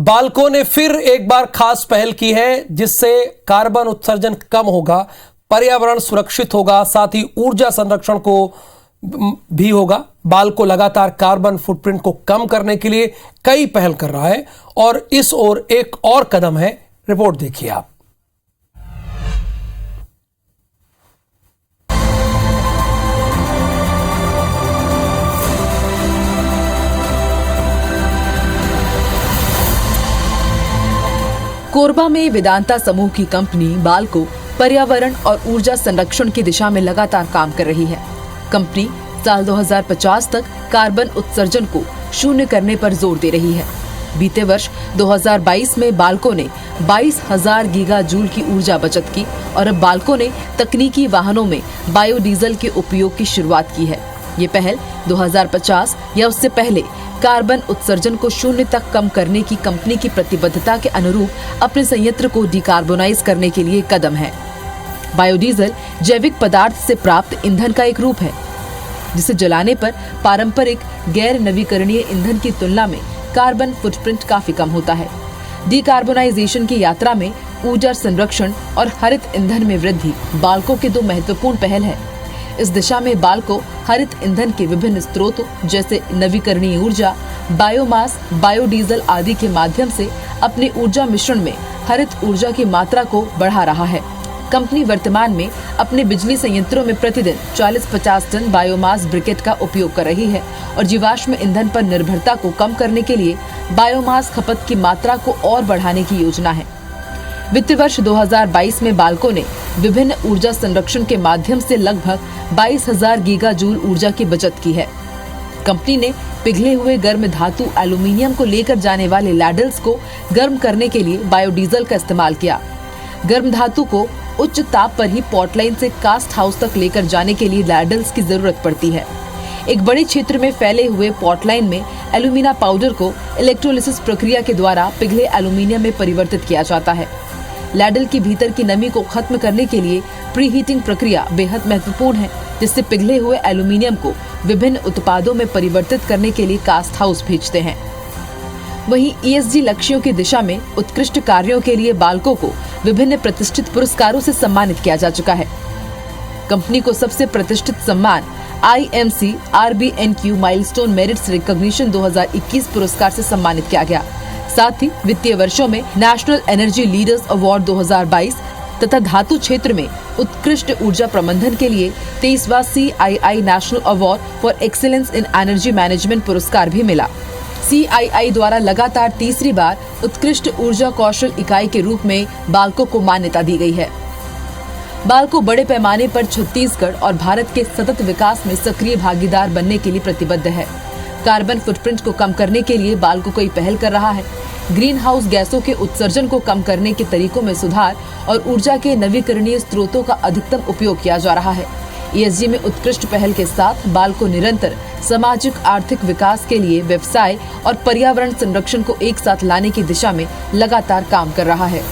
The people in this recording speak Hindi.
बाल्को ने फिर एक बार खास पहल की है जिससे कार्बन उत्सर्जन कम होगा, पर्यावरण सुरक्षित होगा, साथ ही ऊर्जा संरक्षण को भी होगा। बाल्को लगातार कार्बन फुटप्रिंट को कम करने के लिए कई पहल कर रहा है और इस ओर एक और कदम है। रिपोर्ट देखिए आप। कोरबा में वेदांता समूह की कंपनी बाल्को पर्यावरण और ऊर्जा संरक्षण की दिशा में लगातार काम कर रही है। कंपनी साल 2050 तक कार्बन उत्सर्जन को शून्य करने पर जोर दे रही है। बीते वर्ष 2022 में बाल्को ने 22,000 गीगा जूल की ऊर्जा बचत की और अब बाल्को ने तकनीकी वाहनों में बायोडीजल के उपयोग की शुरुआत की है। ये पहल 2050 या उससे पहले कार्बन उत्सर्जन को शून्य तक कम करने की कंपनी की प्रतिबद्धता के अनुरूप अपने संयंत्र को डिकार्बोनाइज करने के लिए कदम है। बायोडीजल जैविक पदार्थ से प्राप्त ईंधन का एक रूप है जिसे जलाने पर पारंपरिक गैर नवीकरणीय ईंधन की तुलना में कार्बन फुटप्रिंट काफी कम होता है। डिकार्बोनाइजेशन की यात्रा में ऊर्जा संरक्षण और हरित ईंधन में वृद्धि बाल्को के दो महत्वपूर्ण पहल है। इस दिशा में बाल्को हरित ईंधन के विभिन्न स्रोतों जैसे नवीकरणीय ऊर्जा, बायोमास, बायोडीजल आदि के माध्यम से अपने ऊर्जा मिश्रण में हरित ऊर्जा की मात्रा को बढ़ा रहा है। कंपनी वर्तमान में अपने बिजली संयंत्रों में प्रतिदिन 40-50 टन बायोमास ब्रिकेट का उपयोग कर रही है और जीवाश्म ईंधन पर निर्भरता को कम करने के लिए बायोमास खपत की मात्रा को और बढ़ाने की योजना है। वित्त वर्ष 2022 में बाल्को ने विभिन्न ऊर्जा संरक्षण के माध्यम से लगभग 22,000 गीगा जूल ऊर्जा की बचत की है। कंपनी ने पिघले हुए गर्म धातु एल्यूमीनियम को लेकर जाने वाले लैडल्स को गर्म करने के लिए बायोडीजल का इस्तेमाल किया। गर्म धातु को उच्च ताप पर ही पॉटलाइन से कास्ट हाउस तक लेकर जाने के लिए लैडल्स की जरूरत पड़ती है। एक बड़े क्षेत्र में फैले हुए पॉटलाइन में एल्यूमिना पाउडर को इलेक्ट्रोलिसिस प्रक्रिया के द्वारा पिघले एल्यूमीनियम में परिवर्तित किया जाता है। लैडल के भीतर की नमी को खत्म करने के लिए प्रीहीटिंग प्रक्रिया बेहद महत्वपूर्ण है, जिससे पिघले हुए एल्यूमीनियम को विभिन्न उत्पादों में परिवर्तित करने के लिए कास्ट हाउस भेजते हैं। वहीं ESG लक्ष्यों की दिशा में उत्कृष्ट कार्यों के लिए बाल्को को विभिन्न प्रतिष्ठित पुरस्कारों से सम्मानित किया जा चुका है। कंपनी को सबसे प्रतिष्ठित सम्मान IMC RBNQ milestone merits recognition 2021 पुरस्कार से सम्मानित किया गया। साथ ही वित्तीय वर्षों में नेशनल एनर्जी लीडर्स अवार्ड 2022 तथा धातु क्षेत्र में उत्कृष्ट ऊर्जा प्रबंधन के लिए 23वां CII national award for excellence in energy management पुरस्कार भी मिला। CII द्वारा लगातार तीसरी बार उत्कृष्ट ऊर्जा कौशल इकाई के रूप में बाल्को को मान्यता दी गई है। बाल्को बड़े पैमाने पर छत्तीसगढ़ और भारत के सतत विकास में सक्रिय भागीदार बनने के लिए प्रतिबद्ध है। कार्बन फुटप्रिंट को कम करने के लिए बाल्को कई पहल कर रहा है। ग्रीन हाउस गैसों के उत्सर्जन को कम करने के तरीकों में सुधार और ऊर्जा के नवीकरणीय स्रोतों का अधिकतम उपयोग किया जा रहा है। ESG में उत्कृष्ट पहल के साथ बाल्को निरंतर सामाजिक आर्थिक विकास के लिए व्यवसाय और पर्यावरण संरक्षण को एक साथ लाने की दिशा में लगातार काम कर रहा है।